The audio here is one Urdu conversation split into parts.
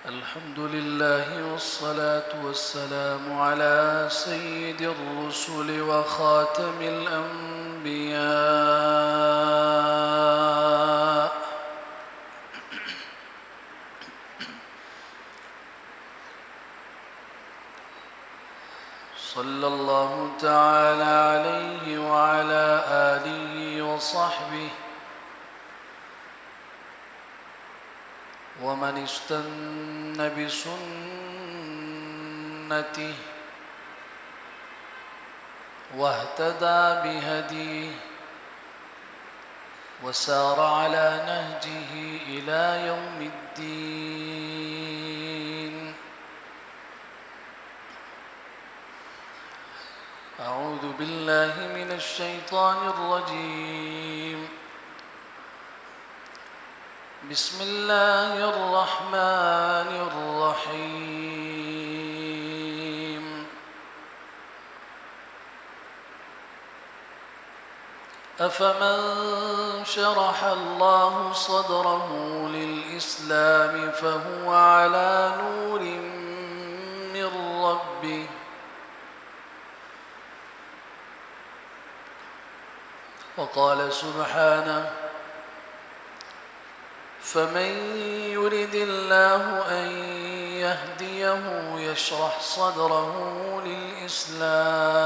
الحمد لله والصلاة والسلام على سيد الرسل وخاتم الأنبياء صلى الله تعالى عليه وعلى آله وصحبه ومن استنى بسنته واهتدى بهديه وسار على نهجه إلى يوم الدين. أعوذ بالله من الشيطان الرجيم. بسم الله الرحمن الرحيم. أفمن شرح الله صدره للإسلام فهو على نور من ربه وقال سبحانه فمن يرد الله أن يهديه يشرح صدره للإسلام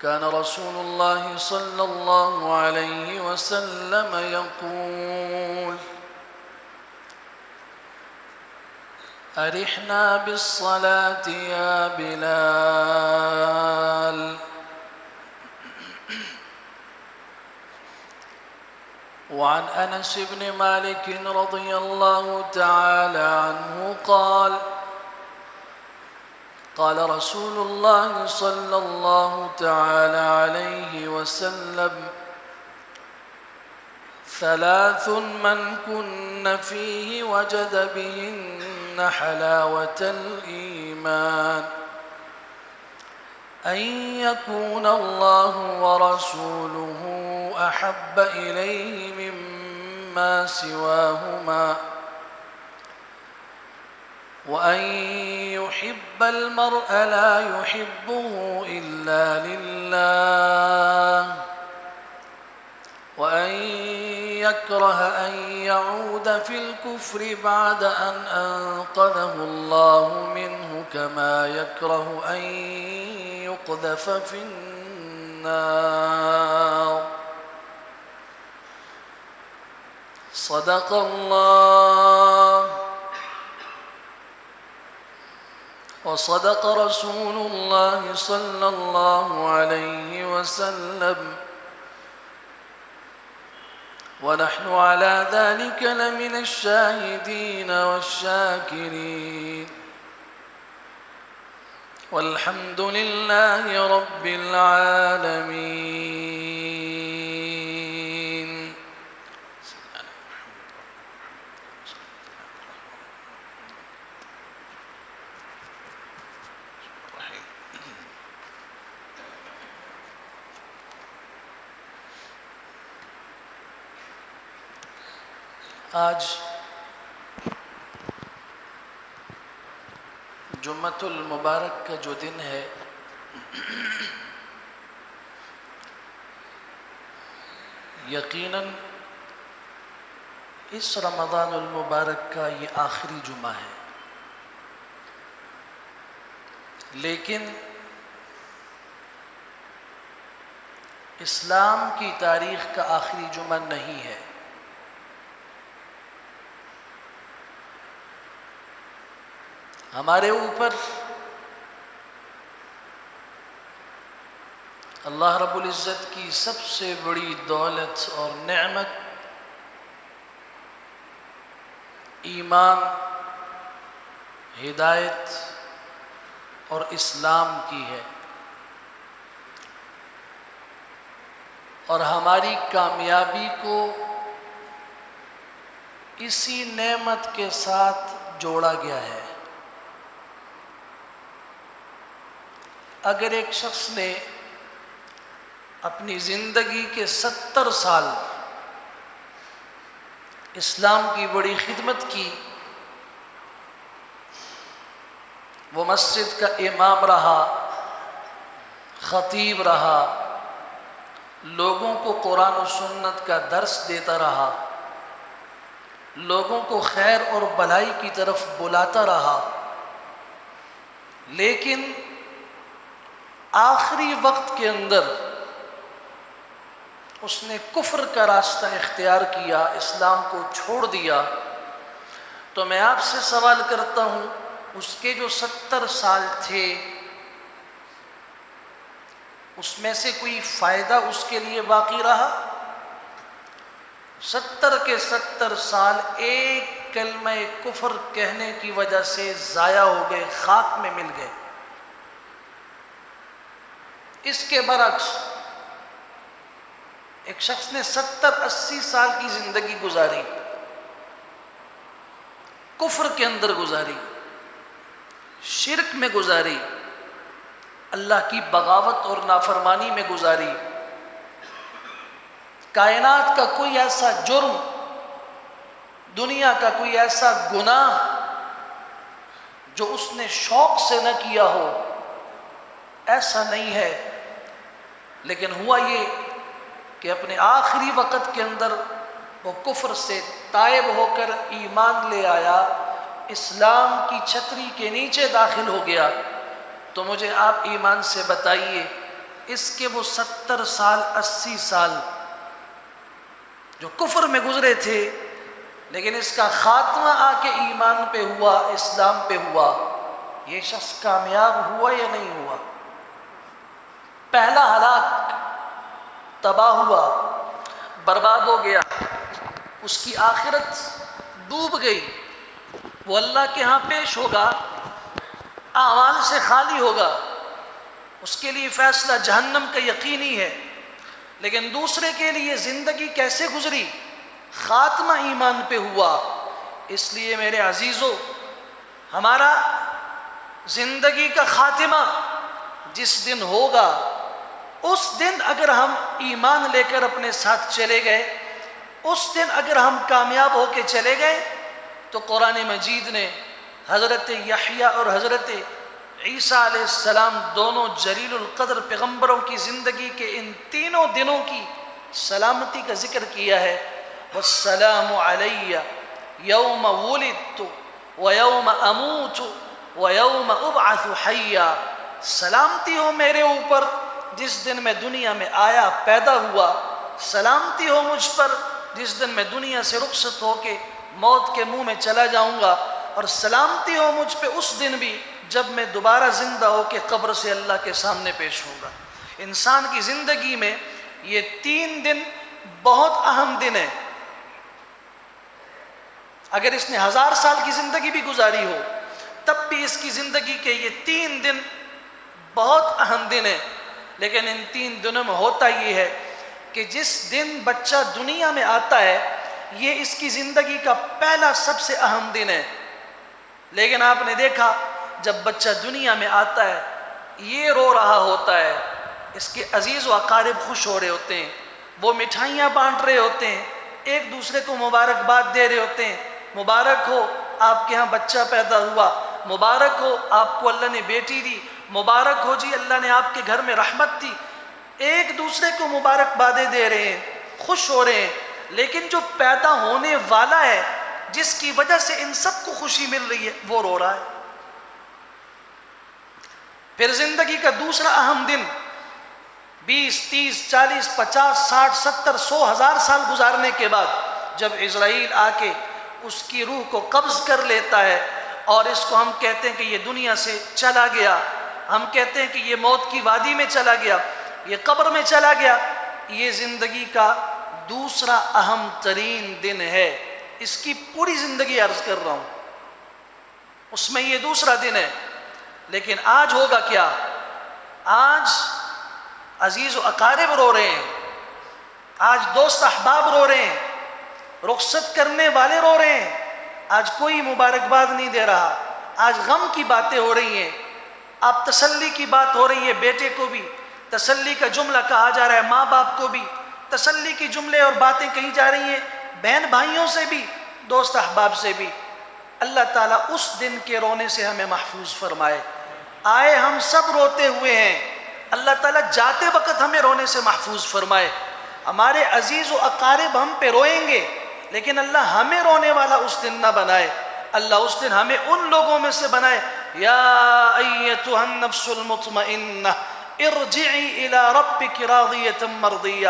كان رسول الله صلى الله عليه وسلم يقول أرحنا بالصلاة يا بلال. وعن أنس بن مالك رضي الله تعالى عنه قال قال رسول الله صلى الله تعالى عليه وسلم ثلاث من كن فيه وجد بهن حلاوة الإيمان أن يكون الله ورسوله أحب إليه مما سواهما وأن يحب المرء لا يحبه إلا لله وأن يكره أن يعود في الكفر بعد أن أنقذه الله منه كما يكره أن يقذف في النار. صدق الله وصدق رسول الله صلى الله عليه وسلم ونحن على ذلك لمن الشاهدين والشاكرين والحمد لله رب العالمين. آج جمعۃ المبارک کا جو دن ہے یقیناً اس رمضان المبارک کا یہ آخری جمعہ ہے، لیکن اسلام کی تاریخ کا آخری جمعہ نہیں ہے۔ ہمارے اوپر اللہ رب العزت کی سب سے بڑی دولت اور نعمت ایمان، ہدایت اور اسلام کی ہے، اور ہماری کامیابی کو اسی نعمت کے ساتھ جوڑا گیا ہے۔ اگر ایک شخص نے اپنی زندگی کے 70 سال اسلام کی بڑی خدمت کی. وہ مسجد کا امام رہا، خطیب رہا، لوگوں کو قرآن و سنت کا درس دیتا رہا، لوگوں کو خیر اور بھلائی کی طرف بلاتا رہا. لیکن آخری وقت کے اندر اس نے کفر کا راستہ اختیار کیا، اسلام کو چھوڑ دیا. تو میں آپ سے سوال کرتا ہوں، اس کے جو 70 سال تھے اس میں سے کوئی فائدہ اس کے لیے باقی رہا؟ 70 کے 70 سال ایک کلمہ کفر کہنے کی وجہ سے ضائع ہو گئے، خاک میں مل گئے. اس کے برعکس ایک شخص نے 70-80 سال کی زندگی گزاری، کفر کے اندر گزاری، شرک میں گزاری، اللہ کی بغاوت اور نافرمانی میں گزاری. کائنات کا کوئی ایسا جرم، دنیا کا کوئی ایسا گناہ جو اس نے شوق سے نہ کیا ہو، ایسا نہیں ہے. لیکن ہوا یہ کہ اپنے آخری وقت کے اندر وہ کفر سے تائب ہو کر ایمان لے آیا، اسلام کی چھتری کے نیچے داخل ہو گیا. تو مجھے آپ ایمان سے بتائیے، اس کے وہ 70 سال 80 سال جو کفر میں گزرے تھے، لیکن اس کا خاتمہ آ کے ایمان پہ ہوا، اسلام پہ ہوا، یہ شخص کامیاب ہوا یا نہیں ہوا؟ پہلا ہلاک، تباہ ہوا، برباد ہو گیا، اس کی آخرت ڈوب گئی. وہ اللہ کے ہاں پیش ہوگا، اعمال سے خالی ہوگا، اس کے لیے فیصلہ جہنم کا یقینی ہے. لیکن دوسرے کے لیے زندگی کیسے گزری؟ خاتمہ ایمان پہ ہوا. اس لیے میرے عزیزو، ہمارا زندگی کا خاتمہ جس دن ہوگا، اس دن اگر ہم ایمان لے کر اپنے ساتھ چلے گئے، اس دن اگر ہم کامیاب ہو کے چلے گئے، تو قرآن مجید نے حضرت یحییٰ اور حضرت عیسیٰ علیہ السلام دونوں جلیل القدر پیغمبروں کی زندگی کے ان تینوں دنوں کی سلامتی کا ذکر کیا ہے. والسلام علی یوم ولدت ویوم اموت ویوم ابعث حیا. سلامتی ہو میرے اوپر جس دن میں دنیا میں آیا، پیدا ہوا. سلامتی ہو مجھ پر جس دن میں دنیا سے رخصت ہو کے موت کے منہ میں چلا جاؤں گا، اور سلامتی ہو مجھ پہ اس دن بھی جب میں دوبارہ زندہ ہو کے قبر سے اللہ کے سامنے پیش ہوں گا. انسان کی زندگی میں یہ 3 دن بہت اہم دن ہیں. اگر اس نے 1000 سال کی زندگی بھی گزاری ہو، تب بھی اس کی زندگی کے یہ 3 دن بہت اہم دن ہیں. لیکن ان 3 دنوں میں ہوتا یہ ہے کہ جس دن بچہ دنیا میں آتا ہے، یہ اس کی زندگی کا پہلا سب سے اہم دن ہے. لیکن آپ نے دیکھا جب بچہ دنیا میں آتا ہے، یہ رو رہا ہوتا ہے، اس کے عزیز و اقارب خوش ہو رہے ہوتے ہیں، وہ مٹھائیاں بانٹ رہے ہوتے ہیں، ایک دوسرے کو مبارکباد دے رہے ہوتے ہیں. مبارک ہو آپ کے ہاں بچہ پیدا ہوا، مبارک ہو آپ کو اللہ نے بیٹی دی، مبارک ہو جی اللہ نے آپ کے گھر میں رحمت دی. ایک دوسرے کو مبارکبادیں دے رہے ہیں، خوش ہو رہے ہیں. لیکن جو پیدا ہونے والا ہے، جس کی وجہ سے ان سب کو خوشی مل رہی ہے، وہ رو رہا ہے. پھر زندگی کا دوسرا اہم دن 20 30 40 50 60 70 100 1000 سال گزارنے کے بعد جب اسرائیل آ کے اس کی روح کو قبض کر لیتا ہے، اور اس کو ہم کہتے ہیں کہ یہ دنیا سے چلا گیا، ہم کہتے ہیں کہ یہ موت کی وادی میں چلا گیا، یہ قبر میں چلا گیا. یہ زندگی کا دوسرا اہم ترین دن ہے. اس کی پوری زندگی عرض کر رہا ہوں، اس میں یہ دوسرا دن ہے. لیکن آج ہوگا کیا؟ آج عزیز و اقارب رو رہے ہیں، آج دوست احباب رو رہے ہیں، رخصت کرنے والے رو رہے ہیں. آج کوئی مبارکباد نہیں دے رہا، آج غم کی باتیں ہو رہی ہیں. آپ تسلی کی بات ہو رہی ہے، بیٹے کو بھی تسلی کا جملہ کہا جا رہا ہے، ماں باپ کو بھی تسلی کی جملے اور باتیں کہی جا رہی ہیں، بہن بھائیوں سے بھی، دوست احباب سے بھی۔ اللہ تعالیٰ اس دن کے رونے سے ہمیں محفوظ فرمائے۔ آئے ہم سب روتے ہوئے ہیں، اللہ تعالیٰ جاتے وقت ہمیں رونے سے محفوظ فرمائے۔ ہمارے عزیز و اقارب ہم پہ روئیں گے، لیکن اللہ ہمیں رونے والا اس دن نہ بنائے۔ اللہ اس دن ہمیں ان لوگوں میں سے بنائے، یا ایتھا النفس المطمئنہ ارجعی الی ربک راضیۃ مرضیہ۔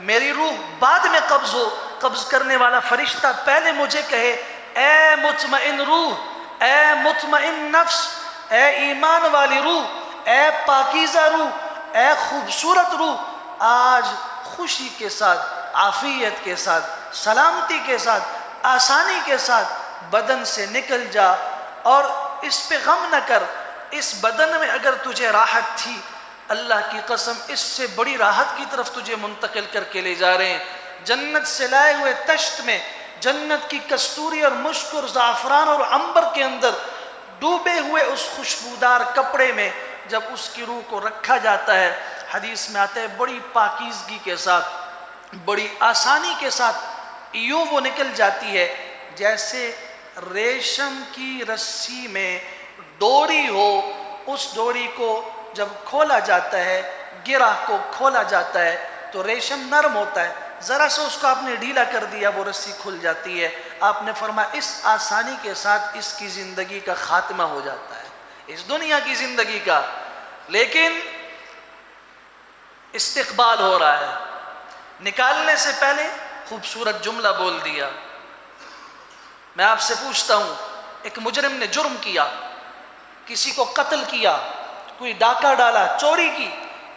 میری روح بعد میں قبض ہو، قبض کرنے والا فرشتہ پہلے مجھے کہے، اے مطمئن روح، اے مطمئن نفس، اے ایمان والی روح، اے پاکیزہ روح، اے خوبصورت روح، آج خوشی کے ساتھ، عافیت کے ساتھ، سلامتی کے ساتھ، آسانی کے ساتھ بدن سے نکل جا، اور اس پہ غم نہ کر۔ اس بدن میں اگر تجھے راحت تھی، اللہ کی قسم اس سے بڑی راحت کی طرف تجھے منتقل کر کے لے جا رہے ہیں۔ جنت سے لائے ہوئے تشت میں، جنت کی کستوری اور مشک اور زعفران اور عنبر کے اندر ڈوبے ہوئے اس خوشبودار کپڑے میں جب اس کی روح کو رکھا جاتا ہے، حدیث میں آتا ہے بڑی پاکیزگی کے ساتھ، بڑی آسانی کے ساتھ یوں وہ نکل جاتی ہے جیسے ریشم کی رسی میں ڈوری ہو۔ اس ڈوری کو جب کھولا جاتا ہے، گرہ کو کھولا جاتا ہے تو ریشم نرم ہوتا ہے، ذرا سے اس کو آپ نے ڈھیلا کر دیا وہ رسی کھل جاتی ہے۔ آپ نے فرمایا اس آسانی کے ساتھ اس کی زندگی کا خاتمہ ہو جاتا ہے، اس دنیا کی زندگی کا۔ لیکن استقبال ہو رہا ہے، نکالنے سے پہلے خوبصورت جملہ بول دیا۔ میں آپ سے پوچھتا ہوں، ایک مجرم نے جرم کیا، کسی کو قتل کیا، کوئی ڈاکہ ڈالا، چوری کی،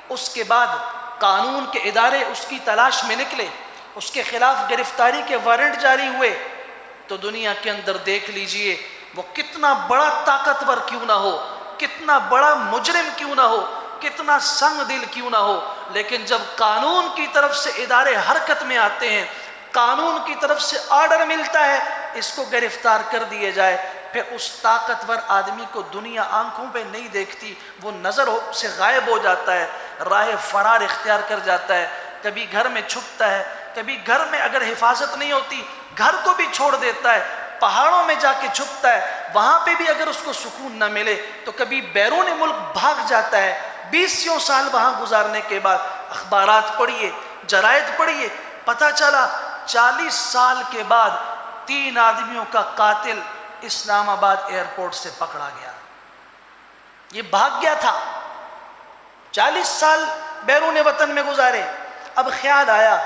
اس کے بعد قانون کے ادارے اس کی تلاش میں نکلے، اس کے خلاف گرفتاری کے وارنٹ جاری ہوئے، تو دنیا کے اندر دیکھ لیجئے وہ کتنا بڑا طاقتور کیوں نہ ہو، کتنا بڑا مجرم کیوں نہ ہو، کتنا سنگ دل کیوں نہ ہو، لیکن جب قانون کی طرف سے ادارے حرکت میں آتے ہیں، قانون کی طرف سے آرڈر ملتا ہے اس کو گرفتار کر دیے جائے، پھر اس طاقتور آدمی کو دنیا آنکھوں پہ نہیں دیکھتی، وہ نظر سے غائب ہو جاتا ہے، راہ فرار اختیار کر جاتا ہے، کبھی گھر میں چھپتا ہے، کبھی گھر میں اگر حفاظت نہیں ہوتی گھر کو بھی چھوڑ دیتا ہے، پہاڑوں میں جا کے چھپتا ہے، وہاں پہ بھی اگر اس کو سکون نہ ملے تو کبھی بیرون ملک بھاگ جاتا ہے۔ 20 سال وہاں گزارنے کے بعد اخبارات پڑھیے، جرائد پڑھیے، پتہ چلا 40 سال کے بعد 3 آدمیوں کا قاتل اسلام آباد ایئرپورٹ سے پکڑا گیا۔ یہ بھاگ گیا تھا، 40 سال بیرون وطن میں گزارے، اب خیال آیا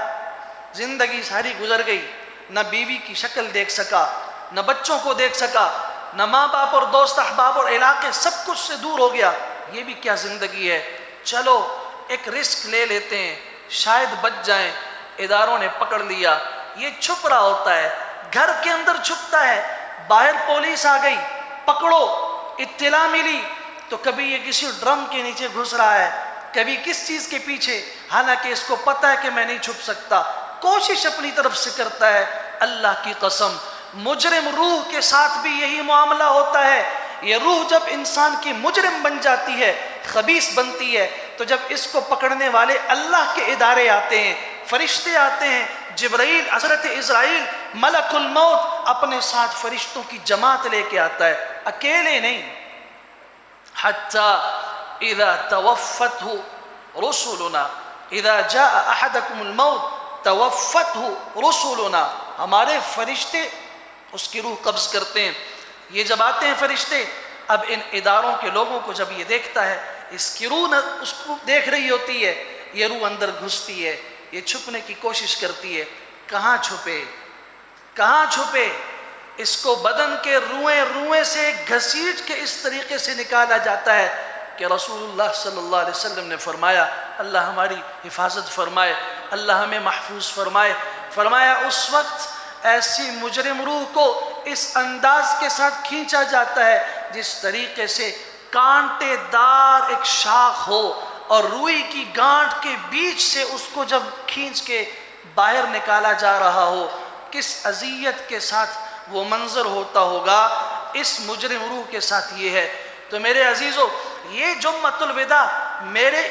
زندگی ساری گزر گئی، نہ بیوی کی شکل دیکھ سکا، نہ بچوں کو دیکھ سکا، نہ ماں باپ اور دوست احباب اور علاقے، سب کچھ سے دور ہو گیا، یہ بھی کیا زندگی ہے، چلو ایک رسک لے لیتے ہیں، شاید بچ جائیں۔ اداروں نے پکڑ لیا، یہ چھپ رہا ہوتا ہے، گھر کے اندر چھپتا ہے، باہر پولیس آ گئی، پکڑو، اطلاع ملی تو کبھی یہ کسی ڈرم کے نیچے گھس رہا ہے، کبھی کس چیز کے پیچھے، حالانکہ اس کو پتہ ہے کہ میں نہیں چھپ سکتا، کوشش اپنی طرف سے کرتا ہے۔ اللہ کی قسم مجرم روح کے ساتھ بھی یہی معاملہ ہوتا ہے۔ یہ روح جب انسان کی مجرم بن جاتی ہے، خبیث بنتی ہے، تو جب اس کو پکڑنے والے اللہ کے ادارے آتے ہیں، فرشتے آتے ہیں، جبرائیل، حضرت اسرائیل، ملک الموت اپنے ساتھ فرشتوں کی جماعت لے کے آتا ہے، اکیلے نہیں۔ حتی اذا توفته رسلنا، اذا جاء احدكم الموت توفته رسلنا، ہمارے فرشتے اس کی روح قبض کرتے ہیں۔ یہ جب آتے ہیں فرشتے، اب ان اداروں کے لوگوں کو جب یہ دیکھتا ہے، اس کی روح اس کو دیکھ رہی ہوتی ہے، یہ روح اندر گھستی ہے، یہ چھپنے کی کوشش کرتی ہے، کہاں چھپے، کہاں چھپے، اس کو بدن کے روئیں روئیں سے گھسیٹ کے اس طریقے سے نکالا جاتا ہے کہ رسول اللہ صلی اللہ علیہ وسلم نے فرمایا، اللہ ہماری حفاظت فرمائے، اللہ ہمیں محفوظ فرمائے، فرمایا اس وقت ایسی مجرم روح کو اس انداز کے ساتھ کھینچا جاتا ہے جس طریقے سے کانٹے دار ایک شاخ ہو اور روئی کی گانٹ کے بیچ سے اس کو جب کھینچ کے باہر نکالا جا رہا ہو، کس اذیت کے ساتھ وہ منظر ہوتا ہوگا، اس مجرم روح کے ساتھ یہ ہے۔ تو میرے عزیزو، یہ جمعۃ الوداع میرے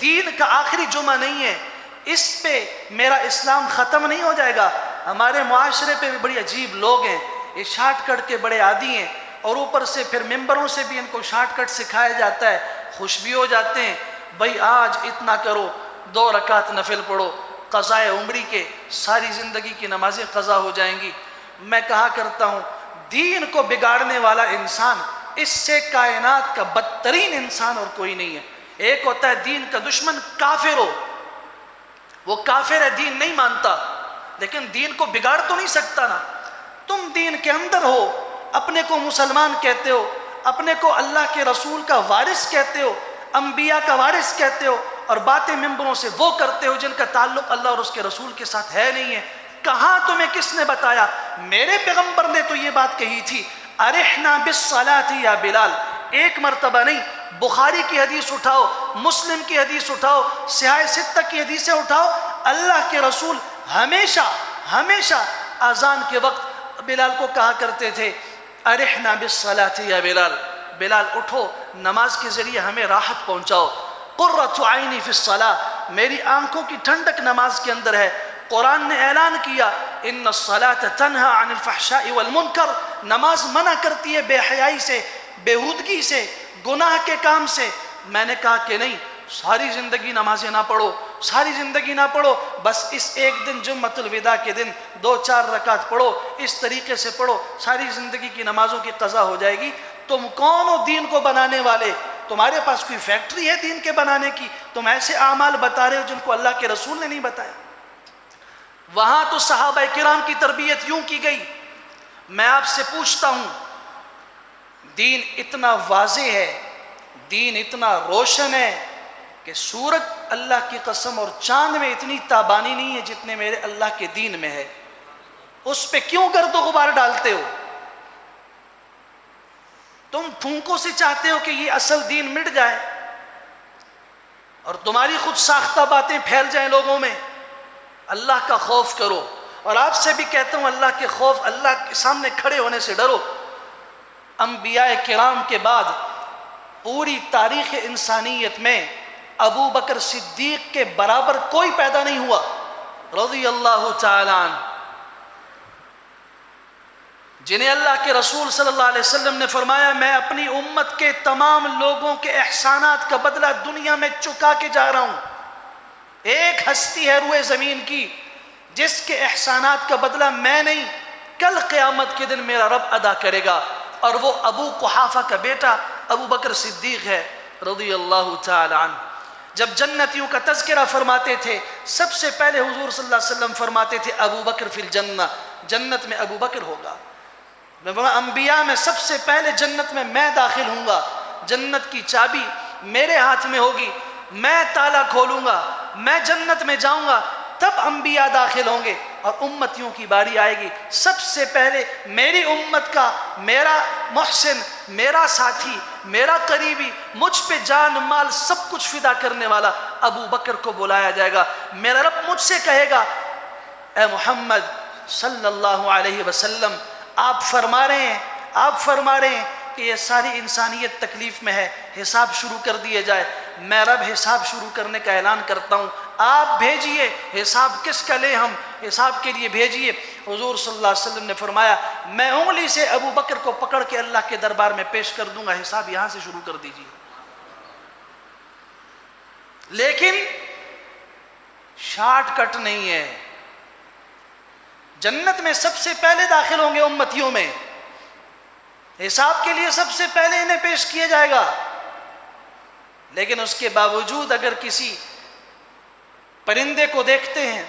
دین کا آخری جمعہ نہیں ہے، اس پہ میرا اسلام ختم نہیں ہو جائے گا۔ ہمارے معاشرے پہ بھی بڑی عجیب لوگ ہیں، یہ شارٹ کٹ کے بڑے عادی ہیں، اور اوپر سے پھر ممبروں سے بھی ان کو شارٹ کٹ سکھایا جاتا ہے، خوش بھی ہو جاتے ہیں، بھائی آج اتنا کرو، 2 رکعت نفل پڑھو، قضائے عمری کے ساری زندگی کی نمازیں قضا ہو جائیں گی۔ میں کہا کرتا ہوں دین کو بگاڑنے والا انسان اس سے کائنات کا بدترین انسان اور کوئی نہیں ہے۔ ایک ہوتا ہے دین کا دشمن، کافر ہو، وہ کافر ہے، دین نہیں مانتا، لیکن دین کو بگاڑ تو نہیں سکتا نا۔ تم دین کے اندر ہو، اپنے کو مسلمان کہتے ہو، اپنے کو اللہ کے رسول کا وارث کہتے ہو، انبیاء کا وارث کہتے ہو، اور باتیں ممبروں سے وہ کرتے ہو جن کا تعلق اللہ اور اس کے رسول کے ساتھ ہے نہیں ہے۔ کہاں تمہیں کس نے بتایا؟ میرے پیغمبر نے تو یہ بات کہی تھی، ارحنا بالصلاۃ یا بلال، ایک مرتبہ نہیں، بخاری کی حدیث اٹھاؤ، مسلم کی حدیث اٹھاؤ، سیاہ ستہ کی حدیثیں اٹھاؤ، اللہ کے رسول ہمیشہ اذان کے وقت بلال کو کہا کرتے تھے ارحنا بالصلاۃ یا بلال، بلال اٹھو، نماز کے ذریعے ہمیں راحت پہنچاؤ۔ قرۃ عینی فی الصلاۃ، میری آنکھوں کی ٹھنڈک نماز کے اندر ہے۔ قرآن نے اعلان کیا ان الصلاۃ تنہی عن الفحشاء والمنکر، نماز منع کرتی ہے بے حیائی سے، بیہودگی سے، گناہ کے کام سے۔ میں نے کہا کہ نہیں، ساری زندگی نمازیں نہ پڑھو، ساری زندگی نہ پڑھو، بس اس ایک دن جمعۃ الوداع کے دن 2-4 رکعت پڑھو، اس طریقے سے پڑھو، ساری زندگی کی نمازوں کی قضا ہو جائے گی۔ تم کون ہو دین کو بنانے والے؟ تمہارے پاس کوئی فیکٹری ہے دین کے بنانے کی؟ تم ایسے اعمال بتا رہے ہو جن کو اللہ کے رسول نے نہیں بتایا۔ وہاں تو صحابہ کرام کی تربیت یوں کی گئی۔ میں آپ سے پوچھتا ہوں، دین اتنا واضح ہے، دین اتنا روشن ہے کہ سورج اللہ کی قسم اور چاند میں اتنی تابانی نہیں ہے جتنے میرے اللہ کے دین میں ہے، اس پہ کیوں گرد و غبار ڈالتے ہو؟ تم پھونکوں سے چاہتے ہو کہ یہ اصل دین مٹ جائے اور تمہاری خود ساختہ باتیں پھیل جائیں لوگوں میں۔ اللہ کا خوف کرو، اور آپ سے بھی کہتا ہوں اللہ کے خوف، اللہ کے سامنے کھڑے ہونے سے ڈرو۔ انبیاء کرام کے بعد پوری تاریخ انسانیت میں ابو بکر صدیق کے برابر کوئی پیدا نہیں ہوا رضی اللہ تعالی عنہ، جنہیں اللہ کے رسول صلی اللہ علیہ وسلم نے فرمایا میں اپنی امت کے تمام لوگوں کے احسانات کا بدلہ دنیا میں چکا کے جا رہا ہوں۔ ایک ہستی ہے روئے زمین کی جس کے احسانات کا بدلہ میں نہیں، کل قیامت کے دن میرا رب ادا کرے گا، اور وہ ابو قحافہ کا بیٹا ابو بکر صدیق ہے رضی اللہ تعالی عنہ۔ جب جنتیوں کا تذکرہ فرماتے تھے سب سے پہلے حضور صلی اللہ علیہ وسلم فرماتے تھے ابو بکر فی الجنہ، جنت میں ابو بکر ہوگا۔ انبیاء میں سب سے پہلے جنت میں داخل ہوں گا، جنت کی چابی میرے ہاتھ میں ہوگی، میں تالا کھولوں گا، میں جنت میں جاؤں گا، تب انبیاء داخل ہوں گے اور امتیوں کی باری آئے گی۔ سب سے پہلے میری امت کا میرا محسن، میرا ساتھی، میرا قریبی، مجھ پہ جان مال سب کچھ فدا کرنے والا ابو بکر کو بلایا جائے گا۔ میرا رب مجھ سے کہے گا اے محمد صلی اللہ علیہ وسلم، آپ فرما رہے ہیں کہ یہ ساری انسانیت تکلیف میں ہے، حساب شروع کر دیے جائے۔ میں رب حساب شروع کرنے کا اعلان کرتا ہوں، آپ بھیجئے، حساب کس کا لیں ہم، حساب کے لیے بھیجئے۔ حضور صلی اللہ علیہ وسلم نے فرمایا میں انگلی سے ابو بکر کو پکڑ کے اللہ کے دربار میں پیش کر دوں گا، حساب یہاں سے شروع کر دیجئے۔ لیکن شارٹ کٹ نہیں ہے، جنت میں سب سے پہلے داخل ہوں گے امتیوں میں، حساب کے لیے سب سے پہلے انہیں پیش کیا جائے گا۔ لیکن اس کے باوجود اگر کسی پرندے کو دیکھتے ہیں،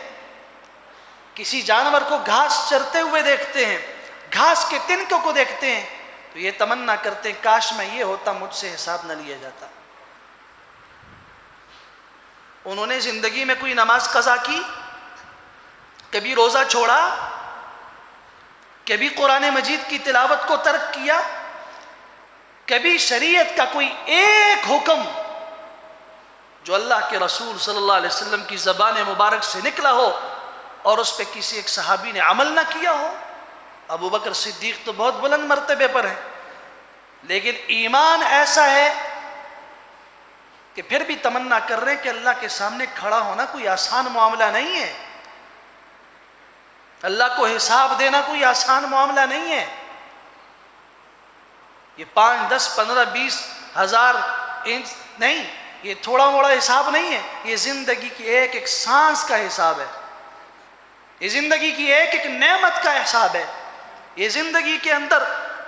کسی جانور کو گھاس چرتے ہوئے دیکھتے ہیں، گھاس کے تنکوں کو دیکھتے ہیں، تو یہ تمنا کرتے ہیں کاش میں یہ ہوتا، مجھ سے حساب نہ لیا جاتا۔ انہوں نے زندگی میں کوئی نماز قضا کی، کبھی روزہ چھوڑا، کبھی قرآن مجید کی تلاوت کو ترک کیا، کبھی شریعت کا کوئی ایک حکم جو اللہ کے رسول صلی اللہ علیہ وسلم کی زبان مبارک سے نکلا ہو اور اس پہ کسی ایک صحابی نے عمل نہ کیا ہو؟ ابو بکر صدیق تو بہت بلند مرتبے پر ہے، لیکن ایمان ایسا ہے کہ پھر بھی تمنا کر رہے ہیں کہ اللہ کے سامنے کھڑا ہونا کوئی آسان معاملہ نہیں ہے، اللہ کو حساب دینا کوئی آسان معاملہ نہیں ہے۔ یہ 5، 10، 15، 20 ہزار انچ نہیں، یہ تھوڑا موڑا حساب نہیں ہے، یہ زندگی کی ایک ایک سانس کا حساب ہے، یہ زندگی کی ایک ایک نعمت کا حساب ہے، یہ زندگی کے اندر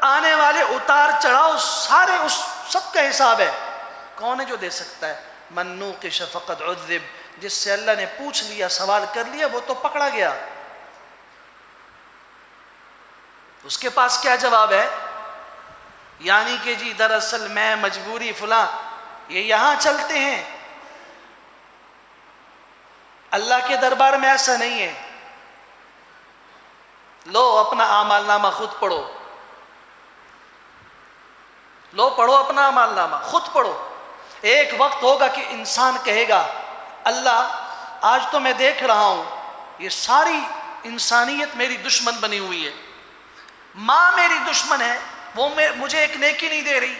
آنے والے اتار چڑھاؤ سارے اس سب کا حساب ہے۔ کون ہے جو دے سکتا ہے؟ من نوقش فقد عذب، جس سے اللہ نے پوچھ لیا، سوال کر لیا، وہ تو پکڑا گیا۔ اس کے پاس کیا جواب ہے؟ یعنی کہ جی دراصل میں مجبوری فلاں، یہ یہاں چلتے ہیں، اللہ کے دربار میں ایسا نہیں ہے۔ لو اپنا اعمال نامہ خود پڑھو، لو پڑھو اپنا اعمال نامہ خود پڑھو۔ ایک وقت ہوگا کہ انسان کہے گا اللہ آج تو میں دیکھ رہا ہوں یہ ساری انسانیت میری دشمن بنی ہوئی ہے، ماں میری دشمن ہے، وہ مجھے ایک نیکی نہیں دے رہی،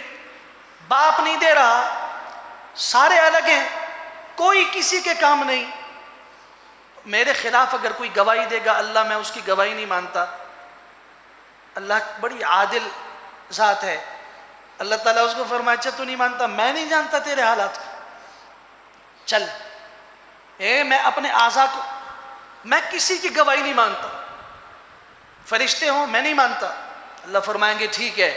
باپ نہیں دے رہا، سارے الگ ہیں، کوئی کسی کے کام نہیں، میرے خلاف اگر کوئی گواہی دے گا اللہ میں اس کی گواہی نہیں مانتا۔ اللہ بڑی عادل ذات ہے، اللہ تعالیٰ اس کو فرمایا اچھا تو نہیں مانتا، میں نہیں جانتا تیرے حالات کو، چل میں اپنے اعضاء کو، میں کسی کی گواہی نہیں مانتا، فرشتے ہوں میں نہیں مانتا۔ اللہ فرمائیں گے ٹھیک ہے،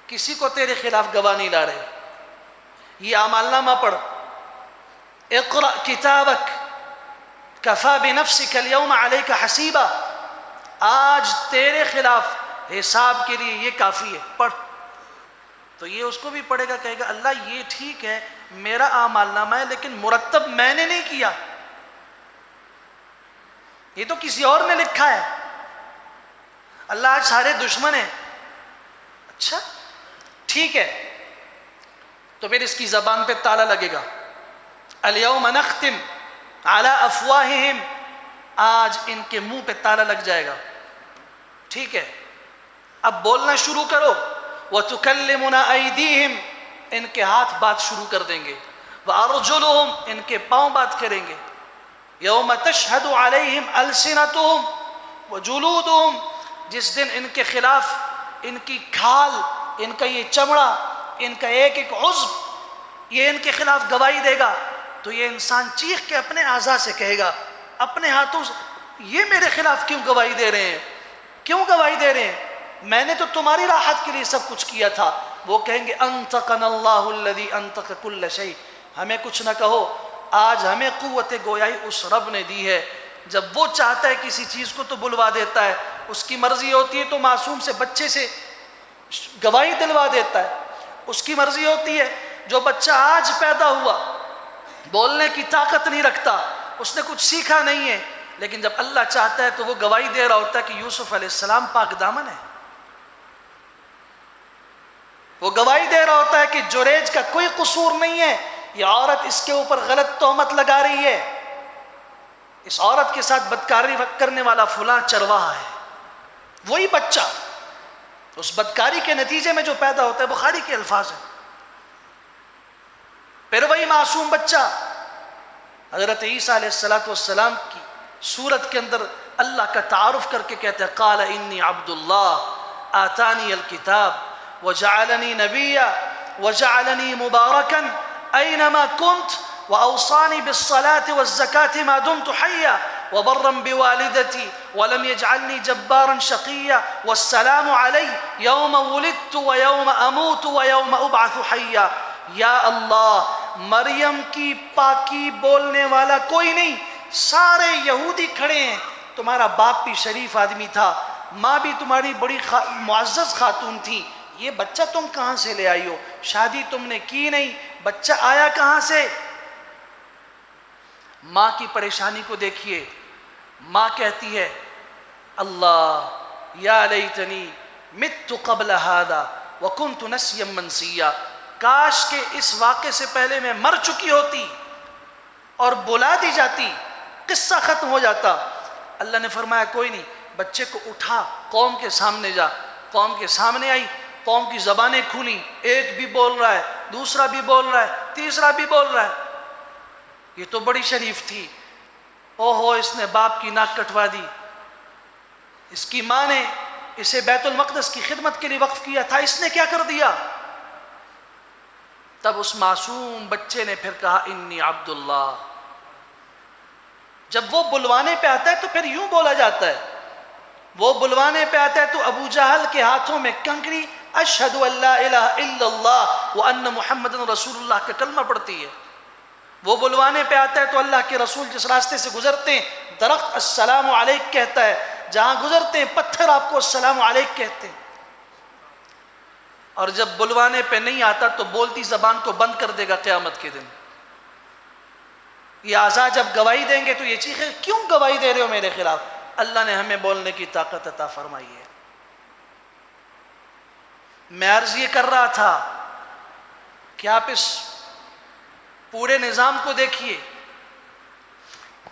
کسی کو تیرے خلاف گواہ نہیں لا رہے، یہ اعمال نامہ پڑھ، اقرأ کتابک کفا بنفسک اليوم علیک حسیبا، آج تیرے خلاف حساب کے لیے یہ کافی ہے، پڑھ۔ تو یہ اس کو بھی پڑھے گا، کہے گا اللہ یہ ٹھیک ہے میرا اعمال نامہ ہے لیکن مرتب میں نے نہیں کیا، یہ تو کسی اور نے لکھا ہے، اللہ آج سارے دشمن ہیں۔ اچھا ٹھیک ہے، تو پھر اس کی زبان پہ تالا لگے گا، الیوم نختم علی افواہہم، آج ان کے منہ پہ تالا لگ جائے گا، ٹھیک ہے اب بولنا شروع کرو، وَتُكَلِّمُنَا أَيْدِيهِمْ، ان کے ہاتھ بات شروع کر دیں گے، وَأَرْجُلُهُمْ، ان کے پاؤں بات کریں گے، يَوْمَ تَشْهَدُ عَلَيْهِمْ أَلْسِنَتُهُمْ وَجُلُودُهُمْ، جس دن ان کے خلاف ان کی کھال، ان کا یہ چمڑا، ان کا ایک ایک عضو یہ ان کے خلاف گواہی دے گا، تو یہ انسان چیخ کے اپنے اعضاء سے کہے گا، اپنے ہاتھوں سے، یہ میرے خلاف کیوں گواہی دے رہے ہیں، کیوں گواہی دے رہے ہیں، میں نے تو تمہاری راحت کے لیے سب کچھ کیا تھا۔ وہ کہیں گے انطقنا اللہ الذی انطق کل شیء، ہمیں کچھ نہ کہو، آج ہمیں قوت گویائی اس رب نے دی ہے، جب وہ چاہتا ہے کسی چیز کو تو بلوا دیتا ہے، اس کی مرضی ہوتی ہے تو معصوم سے بچے سے گواہی دلوا دیتا ہے، اس کی مرضی ہوتی ہے جو بچہ آج پیدا ہوا بولنے کی طاقت نہیں رکھتا، اس نے کچھ سیکھا نہیں ہے، لیکن جب اللہ چاہتا ہے تو وہ گواہی دے رہا ہوتا ہے کہ یوسف علیہ السلام پاک دامن ہے، وہ گواہی دے رہا ہوتا ہے کہ جریج کا کوئی قصور نہیں ہے، یہ عورت اس کے اوپر غلط تہمت لگا رہی ہے، اس عورت کے ساتھ بدکاری کرنے والا فلاں چرواہا ہے، وہی بچہ اس بدکاری کے نتیجے میں جو پیدا ہوتا ہے، بخاری کے الفاظ ہیں، پھر وہی معصوم بچہ حضرت عیسیٰ علیہ السلام کی صورت کے اندر اللہ کا تعارف کر کے کہتے ہیں قال انی عبد اللہ آتانی الکتاب وجعلنی نبیا وجعلنی مبارکا اینما کنت واوصانی بالصلاة والزکاة ما دمت حیا وبرا بوالدتی ولم يجعلنی جبارا شقیا والسلام علی یوم ولدت ویوم اموت ویوم ابعث حیا۔ یا اللہ مریم کی پاکی بولنے والا کوئی نہیں، سارے یہودی کھڑے ہیں، تمہارا باپ بھی شریف آدمی تھا، ماں بھی تمہاری بڑی معزز خاتون تھی، یہ بچہ تم کہاں سے لے آئی ہو، شادی تم نے کی نہیں، بچہ آیا کہاں سے؟ ماں کی پریشانی کو دیکھیے، ماں کہتی ہے اللہ یا لیتنی مت قبل هذا وکنت نسیا منسیا، کاش کہ اس واقعے سے پہلے میں مر چکی ہوتی اور بلا دی جاتی، قصہ ختم ہو جاتا۔ اللہ نے فرمایا کوئی نہیں، بچے کو اٹھا قوم کے سامنے جا، قوم کے سامنے آئی، قوم کی زبانیں کھلی، ایک بھی بول رہا ہے دوسرا بھی بول رہا ہے، تیسرا بھی بول رہا ہے۔ یہ تو بڑی شریف تھی، او ہو اس نے باپ کی ناک کٹوا دی، اس کی ماں نے اسے بیت المقدس کی خدمت کے لیے وقف کیا تھا، اس نے کیا کر دیا؟ تب اس معصوم بچے نے پھر کہا انی عبداللہ۔ جب وہ بلوانے پہ آتا ہے تو پھر یوں بولا جاتا ہے، وہ بلوانے پہ آتا ہے تو ابو جہل کے ہاتھوں میں کنکری اشہد ان لا الہ الا اللہ وان محمد رسول اللہ کا کلمہ پڑتی ہے۔ وہ بلوانے پہ آتا ہے تو اللہ کے رسول جس راستے سے گزرتے ہیں درخت السلام علیک کہتا ہے، جہاں گزرتے ہیں پتھر آپ کو السلام علیک کہتے ہیں۔ اور جب بلوانے پہ نہیں آتا تو بولتی زبان کو بند کر دے گا قیامت کے دن۔ یہ اعضاء جب گواہی دیں گے تو یہ چیخیں کیوں گواہی دے رہے ہو میرے خلاف؟ اللہ نے ہمیں بولنے کی طاقت عطا فرمائی ہے۔ میں عرض یہ کر رہا تھا کہ آپ اس پورے نظام کو دیکھیے،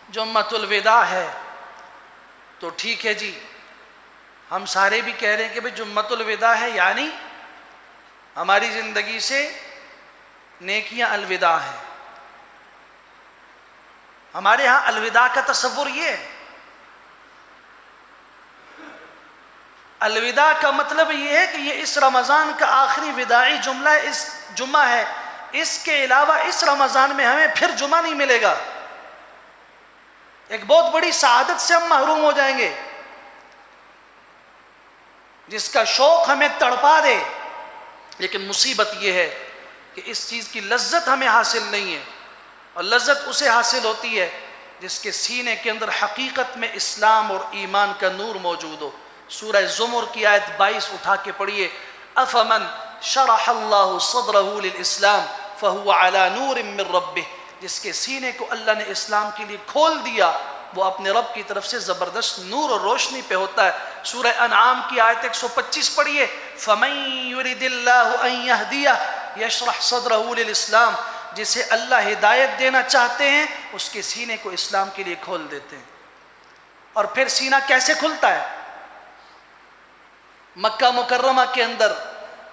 جمعۃ الوداع ہے تو ٹھیک ہے جی، ہم سارے بھی کہہ رہے ہیں کہ بھئی جمعۃ الوداع ہے، یعنی ہماری زندگی سے نیکیاں الوداع ہیں۔ ہمارے ہاں الوداع کا تصور یہ ہے، الوداع کا مطلب یہ ہے کہ یہ اس رمضان کا آخری وداعی جملہ اس جمعہ ہے، اس کے علاوہ اس رمضان میں ہمیں پھر جمعہ نہیں ملے گا۔ ایک بہت بڑی سعادت سے ہم محروم ہو جائیں گے، جس کا شوق ہمیں تڑپا دے، لیکن مصیبت یہ ہے کہ اس چیز کی لذت ہمیں حاصل نہیں ہے، اور لذت اسے حاصل ہوتی ہے جس کے سینے کے اندر حقیقت میں اسلام اور ایمان کا نور موجود ہو۔ سورہ زمر کی آیت 22 اٹھا کے پڑھیے، افمن شرح اللہ صدرہ للاسلام فہو علی نور من ربہ، جس کے سینے کو اللہ نے اسلام کے لیے کھول دیا وہ اپنے رب کی طرف سے زبردست نور اور روشنی پہ ہوتا ہے۔ سورہ انعام کی آیت 125 پڑھیے، فَمَن يُرِدِ اللَّهُ أَن يَهْدِيَهُ يَشْرَحْ صَدْرَهُ لِلْإِسْلَامِ، جسے اللہ ہدایت دینا چاہتے ہیں اس کے سینے کو اسلام کے لیے کھول دیتے ہیں۔ اور پھر سینہ کیسے کھلتا ہے؟ مکہ مکرمہ کے اندر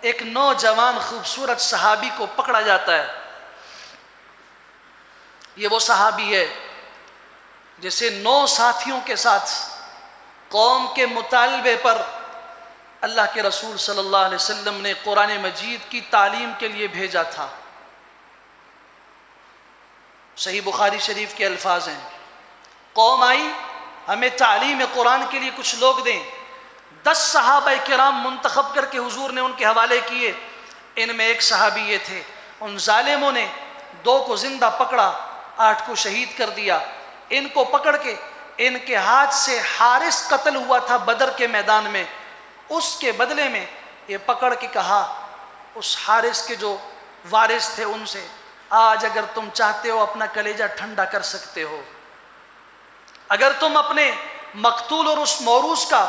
ایک نوجوان خوبصورت صحابی کو پکڑا جاتا ہے۔ یہ وہ صحابی ہے جسے 9 ساتھیوں کے ساتھ قوم کے مطالبے پر اللہ کے رسول صلی اللہ علیہ وسلم نے قرآن مجید کی تعلیم کے لیے بھیجا تھا۔ صحیح بخاری شریف کے الفاظ ہیں، قوم آئی ہمیں تعلیم قرآن کے لیے کچھ لوگ دیں۔ 10 صحابہ کرام منتخب کر کے حضور نے ان کے حوالے کیے، ان میں ایک صحابی یہ تھے۔ ان ظالموں نے 2 کو زندہ پکڑا، 8 کو شہید کر دیا۔ ان کو پکڑ کے ان کے ہاتھ سے حارث قتل ہوا تھا بدر کے میدان میں، اس کے بدلے میں یہ پکڑ کے کہا اس حارث کے جو وارث تھے ان سے، آج اگر تم چاہتے ہو اپنا کلیجہ ٹھنڈا کر سکتے ہو، اگر تم اپنے مقتول اور اس موروث کا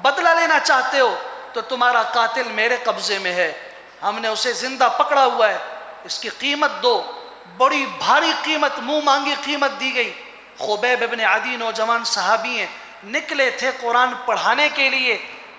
بدلہ لینا چاہتے ہو تو تمہارا قاتل میرے قبضے میں ہے، ہم نے اسے زندہ پکڑا ہوا ہے، اس کی قیمت دو۔ بڑی بھاری قیمت، منہ مانگی قیمت دی گئی۔ خبیب ابن عدی نوجوان صحابی ہیں، نکلے تھے قرآن پڑھانے کے لیے،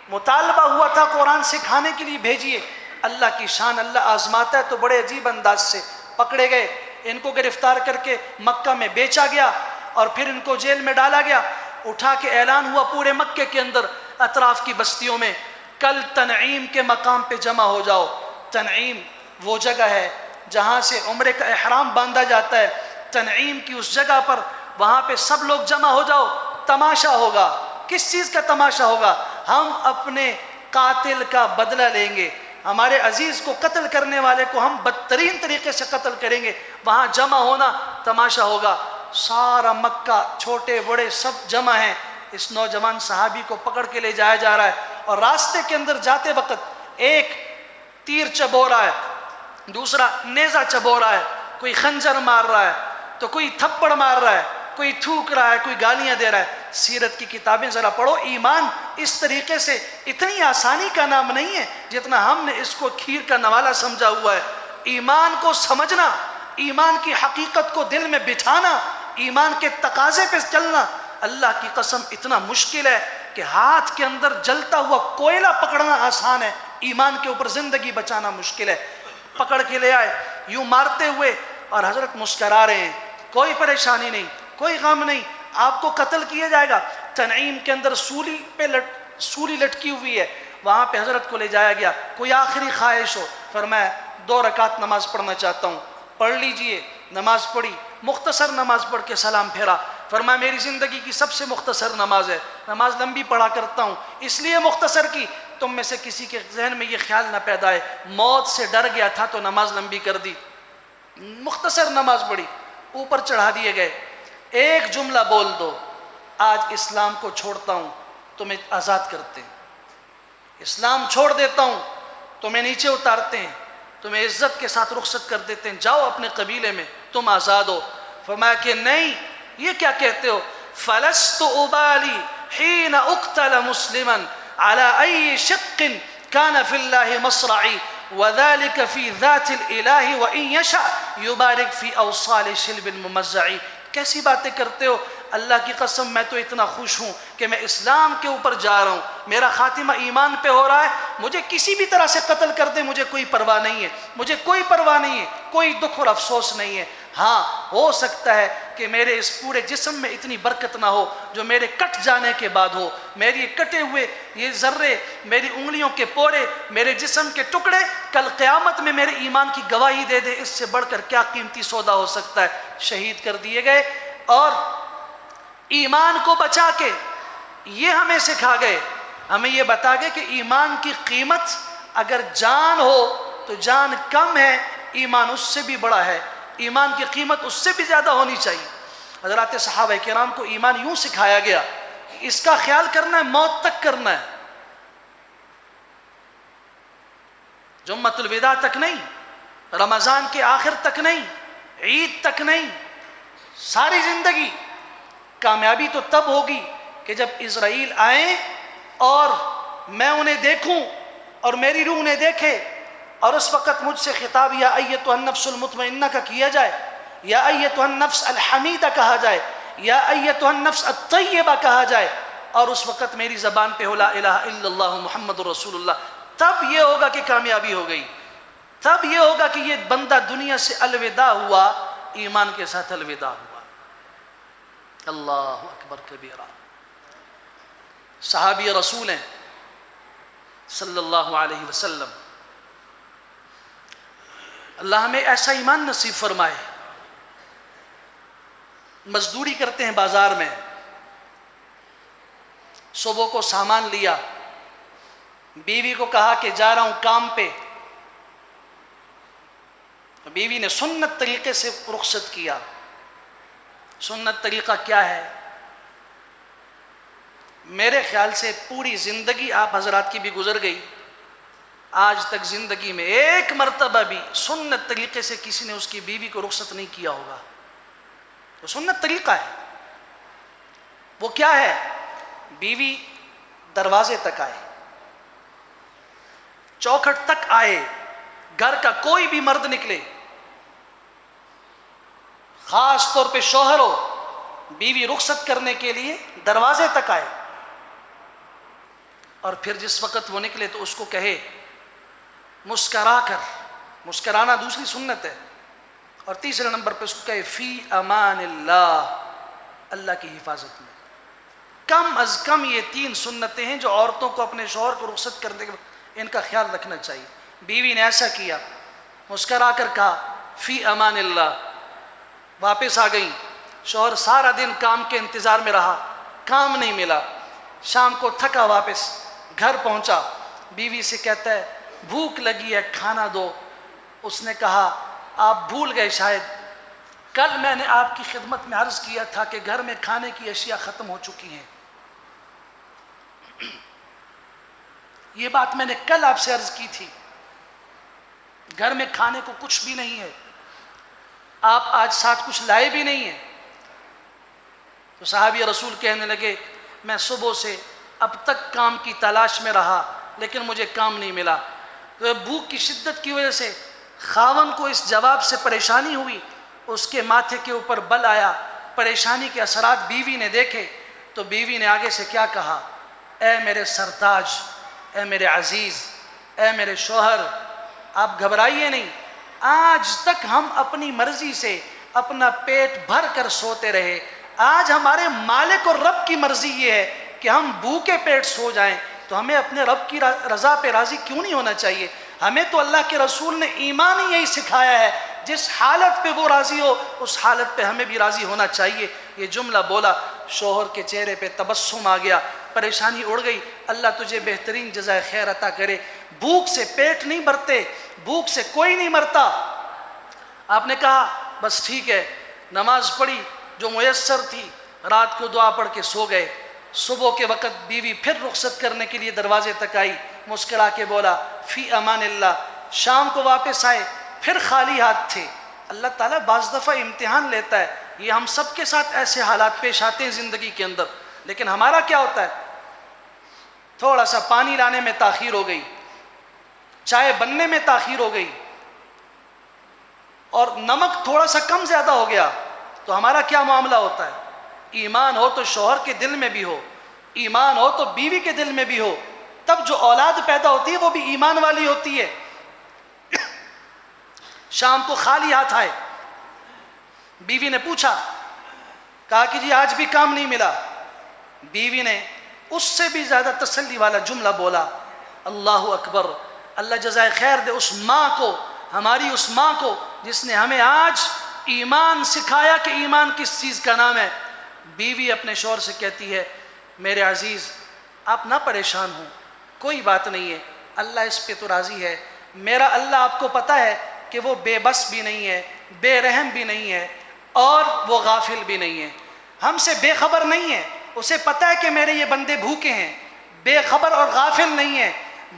مطالبہ ہوا تھا قرآن سکھانے کے لیے بھیجیے۔ اللہ کی شان اللہ آزماتا ہے تو بڑے عجیب انداز سے پکڑے گئے، ان کو گرفتار کر کے مکہ میں بیچا گیا اور پھر ان کو جیل میں ڈالا گیا۔ اٹھا کے اعلان ہوا پورے مکے کے اندر اطراف کی بستیوں میں، کل تنعیم کے مقام پہ جمع ہو جاؤ۔ تنعیم وہ جگہ ہے جہاں سے عمرے کا احرام باندھا جاتا ہے، تنعیم کی اس جگہ پر، وہاں پہ سب لوگ جمع ہو جاؤ، تماشا ہوگا۔ کس چیز کا تماشا ہوگا؟ ہم اپنے قاتل کا بدلہ لیں گے، ہمارے عزیز کو قتل کرنے والے کو ہم بدترین طریقے سے قتل کریں گے۔ وہاں جمع ہونا، تماشا ہوگا۔ سارا مکہ چھوٹے بڑے سب جمع ہیں، اس نوجوان صحابی کو پکڑ کے لے جایا جا رہا ہے، اور راستے کے اندر جاتے وقت ایک تیر چبو رہا ہے، دوسرا نیزہ چبو رہا ہے، کوئی خنجر مار رہا ہے تو کوئی تھپڑ مار رہا ہے، کوئی تھوک رہا ہے، کوئی گالیاں دے رہا ہے۔ سیرت کی کتابیں ذرا پڑھو، ایمان اس طریقے سے اتنی آسانی کا نام نہیں ہے جتنا ہم نے اس کو کھیر کا نوالا سمجھا ہوا ہے۔ ایمان کو سمجھنا، ایمان کی حقیقت کو دل میں بٹھانا، ایمان کے تقاضے پہ چلنا، اللہ کی قسم اتنا مشکل ہے کہ ہاتھ کے اندر جلتا ہوا کوئلہ پکڑنا آسان ہے، ایمان کے اوپر زندگی بچانا مشکل ہے۔ پکڑ کے لے آئے یوں مارتے ہوئے، اور حضرت مسکرا رہے ہیں، کوئی پریشانی نہیں، کوئی غم نہیں، آپ کو قتل کیا جائے گا۔ تنعیم کے اندر سولی لٹکی ہوئی ہے، وہاں پہ حضرت کو لے جایا گیا، کوئی آخری خواہش ہو، فرمایا 2 رکعت نماز پڑھنا چاہتا ہوں، پڑھ لیجئے۔ نماز پڑھی، مختصر نماز پڑھ کے سلام پھیرا، فرمایا میری زندگی کی سب سے مختصر نماز ہے، نماز لمبی پڑھا کرتا ہوں، اس لیے مختصر کی، تم میں سے کسی کے ذہن میں یہ خیال نہ پیدا ہے موت سے ڈر گیا تھا تو نماز لمبی کر دی۔ مختصر نماز پڑھی، اوپر چڑھا دیے گئے، ایک جملہ بول دو، آج اسلام کو چھوڑتا ہوں، تمہیں آزاد کرتے ہیں، اسلام چھوڑ دیتا ہوں، تمہیں نیچے اتارتے ہیں، تمہیں عزت کے ساتھ رخصت کر دیتے ہیں، جاؤ اپنے قبیلے میں، تم آزاد ہو۔ فرمایا کہ نہیں، یہ کیا کہتے ہو؟ فَلَسْتُ أُبَالِي حِينَ أُقْتَلَ مُسْلِمًا عَلَىٰ أَيِّ شِقٍّ كَانَ فِي اللَّهِ مَصْرَعِي وَذَلِكَ فِي ذَاتِ الْإِلَٰهِ وَإِن يَشَأْ يُبَارِكْ فِي أَوْصَالِ شِلْبِ الْمُمَزَّعِ۔ کیسی باتیں کرتے ہو؟ اللہ کی قسم میں تو اتنا خوش ہوں کہ میں اسلام کے اوپر جا رہا ہوں، میرا خاتمہ ایمان پہ ہو رہا ہے، مجھے کسی بھی طرح سے قتل کر دے، مجھے کوئی پرواہ نہیں ہے، مجھے کوئی پرواہ نہیں ہے، کوئی دکھ اور افسوس نہیں ہے۔ ہاں ہو سکتا ہے کہ میرے اس پورے جسم میں اتنی برکت نہ ہو جو میرے کٹ جانے کے بعد ہو، میری کٹے ہوئے یہ ذرے، میری انگلیوں کے پورے، میرے جسم کے ٹکڑے کل قیامت میں میرے ایمان کی گواہی دے دے، اس سے بڑھ کر کیا قیمتی سودا ہو سکتا ہے۔ شہید کر دیے گئے اور ایمان کو بچا کے یہ ہمیں سکھا گئے، ہمیں یہ بتا گئے کہ ایمان کی قیمت اگر جان ہو تو جان کم ہے، ایمان اس سے بھی بڑا ہے، ایمان کی قیمت اس سے بھی زیادہ ہونی چاہیے۔ حضرات صحابہ کرام کو ایمان یوں سکھایا گیا، اس کا خیال کرنا ہے، موت تک کرنا ہے، جمعۃ الوداع تک نہیں، رمضان کے آخر تک نہیں، عید تک نہیں، ساری زندگی۔ کامیابی تو تب ہوگی کہ جب اسرائیل آئیں اور میں انہیں دیکھوں اور میری روح انہیں دیکھے، اور اس وقت مجھ سے خطاب یا ایتھا النفس المطمئنہ کا کیا جائے، یا ایتھا النفس الحمیدہ کہا جائے، یا ایتھا النفس الطیبہ کہا جائے، اور اس وقت میری زبان پہ ہو لا الہ الا اللہ محمد رسول اللہ، تب یہ ہوگا کہ کامیابی ہو گئی، تب یہ ہوگا کہ یہ بندہ دنیا سے الوداع ہوا، ایمان کے ساتھ الوداع ہوا۔ اللہ اکبر کبیرہ۔ صحابی رسول ہیں صلی اللہ علیہ وسلم، اللہ ہمیں ایسا ایمان نصیب فرمائے۔ مزدوری کرتے ہیں بازار میں، صبح کو سامان لیا، بیوی کو کہا کہ جا رہا ہوں کام پہ، بیوی نے سنت طریقے سے رخصت کیا۔ سنت طریقہ کیا ہے؟ میرے خیال سے پوری زندگی آپ حضرات کی بھی گزر گئی، آج تک زندگی میں ایک مرتبہ بھی سنت طریقے سے کسی نے اس کی بیوی کو رخصت نہیں کیا ہوگا۔ تو سنت طریقہ ہے، وہ کیا ہے؟ بیوی دروازے تک آئے، چوکھٹ تک آئے، گھر کا کوئی بھی مرد نکلے، خاص طور پہ شوہر ہو، بیوی رخصت کرنے کے لیے دروازے تک آئے، اور پھر جس وقت وہ نکلے تو اس کو کہے مسکرا کر، مسکرانا دوسری سنت ہے، اور تیسرے نمبر پہ اس کو کہے فی امان اللہ، اللہ کی حفاظت میں۔ کم از کم یہ 3 سنتیں ہیں جو عورتوں کو اپنے شوہر کو رخصت کرنے کے ان کا خیال رکھنا چاہیے۔ بیوی نے ایسا کیا، مسکرا کر کہا فی امان اللہ، واپس آ گئی، شوہر سارا دن کام کے انتظار میں رہا، کام نہیں ملا، شام کو تھکا واپس گھر پہنچا، بیوی سے کہتا ہے بھوک لگی ہے کھانا دو۔ اس نے کہا آپ بھول گئے شاید، کل میں نے آپ کی خدمت میں عرض کیا تھا کہ گھر میں کھانے کی اشیاء ختم ہو چکی ہیں، یہ بات میں نے کل آپ سے عرض کی تھی، گھر میں کھانے کو کچھ بھی نہیں ہے، آپ آج ساتھ کچھ لائے بھی نہیں ہیں۔ تو صحابی رسول کہنے لگے میں صبح سے اب تک کام کی تلاش میں رہا لیکن مجھے کام نہیں ملا۔ تو بھوک کی شدت کی وجہ سے خاوند کو اس جواب سے پریشانی ہوئی، اس کے ماتھے کے اوپر بل آیا، پریشانی کے اثرات بیوی نے دیکھے، تو بیوی نے آگے سے کیا کہا، اے میرے سرتاج، اے میرے عزیز، اے میرے شوہر، آپ گھبرائیے نہیں، آج تک ہم اپنی مرضی سے اپنا پیٹ بھر کر سوتے رہے، آج ہمارے مالک اور رب کی مرضی یہ ہے کہ ہم بھوکے پیٹ سو جائیں، تو ہمیں اپنے رب کی رضا پہ راضی کیوں نہیں ہونا چاہیے؟ ہمیں تو اللہ کے رسول نے ایمان ہی یہی سکھایا ہے، جس حالت پہ وہ راضی ہو اس حالت پہ ہمیں بھی راضی ہونا چاہیے۔ یہ جملہ بولا، شوہر کے چہرے پہ تبسم آ گیا، پریشانی اڑ گئی۔ اللہ تجھے بہترین جزائے خیر عطا کرے۔ بھوک سے پیٹ نہیں بھرتے، بھوک سے کوئی نہیں مرتا۔ آپ نے کہا بس ٹھیک ہے، نماز پڑھی جو میسر تھی، رات کو دعا پڑھ کے سو گئے۔ صبح کے وقت بیوی پھر رخصت کرنے کے لیے دروازے تک آئی، مسکرا کے بولا فی امان اللہ۔ شام کو واپس آئے، پھر خالی ہاتھ تھے۔ اللہ تعالیٰ بعض دفعہ امتحان لیتا ہے، یہ ہم سب کے ساتھ ایسے حالات پیش آتے ہیں زندگی کے اندر، لیکن ہمارا کیا ہوتا ہے؟ تھوڑا سا پانی لانے میں تاخیر ہو گئی، چائے بننے میں تاخیر ہو گئی، اور نمک تھوڑا سا کم زیادہ ہو گیا، تو ہمارا کیا معاملہ ہوتا ہے؟ ایمان ہو تو شوہر کے دل میں بھی ہو، ایمان ہو تو بیوی کے دل میں بھی ہو، تب جو اولاد پیدا ہوتی ہے وہ بھی ایمان والی ہوتی ہے۔ شام کو خالی ہاتھ آئے، بیوی نے پوچھا، کہا کہ جی آج بھی کام نہیں ملا۔ بیوی نے اس سے بھی زیادہ تسلی والا جملہ بولا، اللہ اکبر، اللہ جزائے خیر دے اس ماں کو، ہماری اس ماں کو جس نے ہمیں آج ایمان سکھایا کہ ایمان کس چیز کا نام ہے۔ بیوی اپنے شوہر سے کہتی ہے، میرے عزیز آپ نہ پریشان ہوں، کوئی بات نہیں ہے، اللہ اس پہ تو راضی ہے۔ میرا اللہ آپ کو پتہ ہے کہ وہ بے بس بھی نہیں ہے، بے رحم بھی نہیں ہے، اور وہ غافل بھی نہیں ہے، ہم سے بے خبر نہیں ہے۔ اسے پتہ ہے کہ میرے یہ بندے بھوکے ہیں، بے خبر اور غافل نہیں ہے،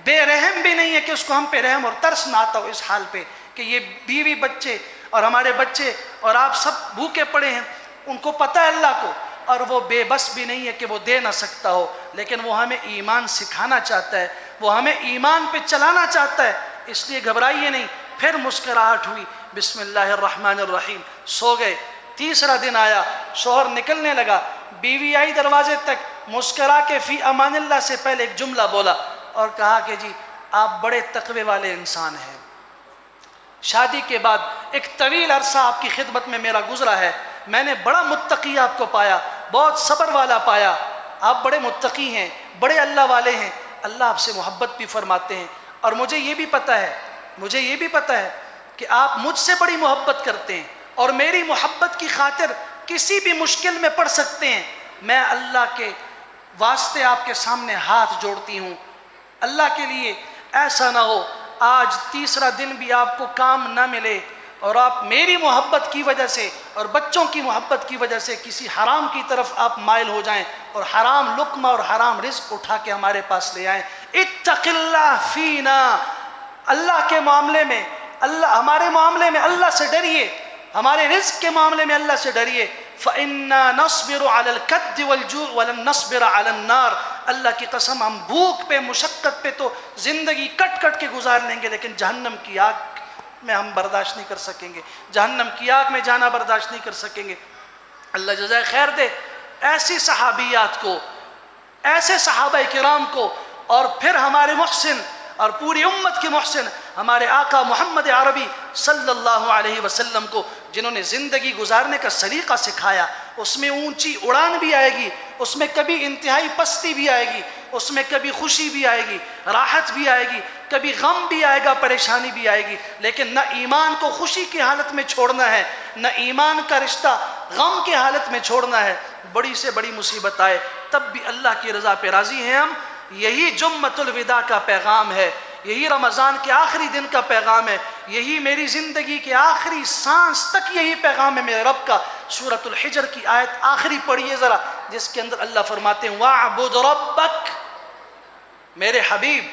بے رحم بھی نہیں ہے کہ اس کو ہم پہ رحم اور ترس نہ آتا ہو اس حال پہ کہ یہ بیوی بچے اور ہمارے بچے اور آپ سب بھوکے پڑے ہیں۔ ان کو پتہ ہے اللہ کو، اور وہ بے بس بھی نہیں ہے کہ وہ دے نہ سکتا ہو، لیکن وہ ہمیں ایمان سکھانا چاہتا ہے، وہ ہمیں ایمان پہ چلانا چاہتا ہے، اس لیے گھبرائیے نہیں۔ پھر مسکراہٹ ہوئی، بسم اللہ الرحمن الرحیم، سو گئے۔ تیسرا دن آیا، شوہر نکلنے لگا، بیوی آئی دروازے تک، مسکرا کے فی امان اللہ سے پہلے ایک جملہ بولا اور کہا کہ جی آپ بڑے تقوی والے انسان ہیں، شادی کے بعد ایک طویل عرصہ آپ کی خدمت میں میرا گزرا ہے، میں نے بڑا متقی آپ کو پایا، بہت صبر والا پایا، آپ بڑے متقی ہیں، بڑے اللہ والے ہیں، اللہ آپ سے محبت بھی فرماتے ہیں، اور مجھے یہ بھی پتہ ہے کہ آپ مجھ سے بڑی محبت کرتے ہیں اور میری محبت کی خاطر کسی بھی مشکل میں پڑ سکتے ہیں۔ میں اللہ کے واسطے آپ کے سامنے ہاتھ جوڑتی ہوں، اللہ کے لیے ایسا نہ ہو آج تیسرا دن بھی آپ کو کام نہ ملے اور آپ میری محبت کی وجہ سے اور بچوں کی محبت کی وجہ سے کسی حرام کی طرف آپ مائل ہو جائیں اور حرام لقمہ اور حرام رزق اٹھا کے ہمارے پاس لے آئیں۔ اتق اللہ فینا، اللہ کے معاملے میں، ہمارے معاملے میں اللہ سے ڈریے، ہمارے رزق کے معاملے میں اللہ سے ڈریے۔ فَإِنَّا نَصْبِرُ عَلَى الْكَدِّ وَالْجُوعِ وَلَن نَصْبِرَ عَلَى النَّارِ، اللہ کی قسم ہم بھوک پہ مشقت پہ تو زندگی کٹ کٹ کے گزار لیں گے، لیکن جہنم کی آگ میں ہم برداشت نہیں کر سکیں گے، جہنم کی آگ میں جانا برداشت نہیں کر سکیں گے۔ اللہ جزائے خیر دے ایسی صحابیات کو، ایسے صحابہ کرام کو، اور پھر ہمارے محسن اور پوری امت کے محسن ہمارے آقا محمد عربی صلی اللہ علیہ وسلم کو، جنہوں نے زندگی گزارنے کا سلیقہ سکھایا۔ اس میں اونچی اڑان بھی آئے گی، اس میں کبھی انتہائی پستی بھی آئے گی، اس میں کبھی خوشی بھی آئے گی، راحت بھی آئے گی، کبھی غم بھی آئے گا، پریشانی بھی آئے گی، لیکن نہ ایمان کو خوشی کی حالت میں چھوڑنا ہے، نہ ایمان کا رشتہ غم کی حالت میں چھوڑنا ہے۔ بڑی سے بڑی مصیبت آئے تب بھی اللہ کی رضا پہ راضی ہیں ہم۔ یہی جمعۃ الوداع کا پیغام ہے، یہی رمضان کے آخری دن کا پیغام ہے، یہی میری زندگی کے آخری سانس تک یہی پیغام ہے میرے رب کا۔ سورۃ الحجر کی آیت آخری پڑھیے ذرا، جس کے اندر اللہ فرماتے ہیں وَاعْبُدْ رَبَّكَ، میرے حبیب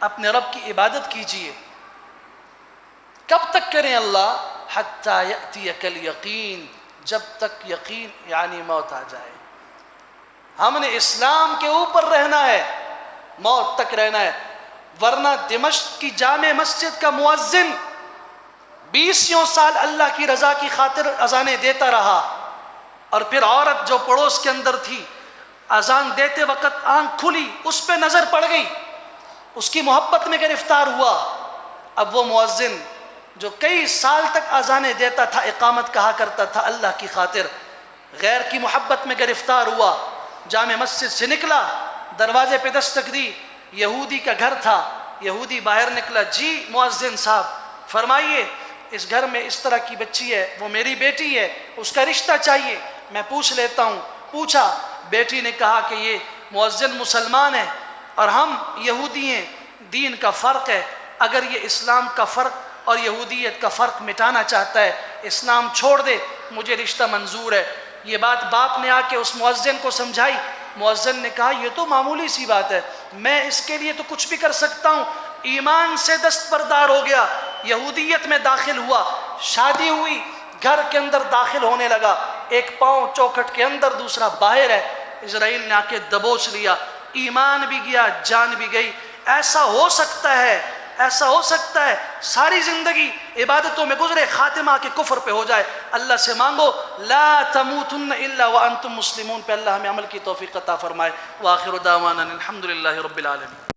اپنے رب کی عبادت کیجئے۔ کب تک کریں اللہ؟ حَتَّى يَأْتِيَكَ الْيَقِينُ، جب تک یقین یعنی موت آ جائے۔ ہم نے اسلام کے اوپر رہنا ہے، موت تک رہنا ہے، ورنہ دمشق کی جامع مسجد کا مؤذن 20 سال اللہ کی رضا کی خاطر اذانیں دیتا رہا، اور پھر عورت جو پڑوس کے اندر تھی اذان دیتے وقت آنکھ کھلی، اس پہ نظر پڑ گئی، اس کی محبت میں گرفتار ہوا۔ اب وہ مؤذن جو کئی سال تک اذانیں دیتا تھا، اقامت کہا کرتا تھا اللہ کی خاطر، غیر کی محبت میں گرفتار ہوا، جامع مسجد سے نکلا، دروازے پہ دستک دی، یہودی کا گھر تھا، یہودی باہر نکلا، جی مؤذن صاحب فرمائیے اس گھر میں اس طرح کی بچی ہے، وہ میری بیٹی ہے، اس کا رشتہ چاہیے، میں پوچھ لیتا ہوں۔ پوچھا، بیٹی نے کہا کہ یہ مؤذن مسلمان ہے اور ہم یہودی ہیں، دین کا فرق ہے، اگر یہ اسلام کا فرق اور یہودیت کا فرق مٹانا چاہتا ہے اسلام چھوڑ دے، مجھے رشتہ منظور ہے۔ یہ بات باپ نے آ کے اس مؤذن کو سمجھائی، مؤذن نے کہا یہ تو معمولی سی بات ہے، میں اس کے لیے تو کچھ بھی کر سکتا ہوں۔ ایمان سے دستبردار ہو گیا، یہودیت میں داخل ہوا، شادی ہوئی، گھر کے اندر داخل ہونے لگا، ایک پاؤں چوکھٹ کے اندر دوسرا باہر ہے، اسرائیل نے آ کے دبوچ لیا، ایمان بھی گیا، جان بھی گئی۔ ایسا ہو سکتا ہے، ایسا ہو سکتا ہے ساری زندگی عبادتوں میں گزرے، خاتمہ کے کفر پہ ہو جائے۔ اللہ سے مانگو لا تموتن الا وانتم مسلمون پہ اللہ ہمیں عمل کی توفیق عطا فرمائے۔ وآخر دعوانا الحمدللہ رب العالمین۔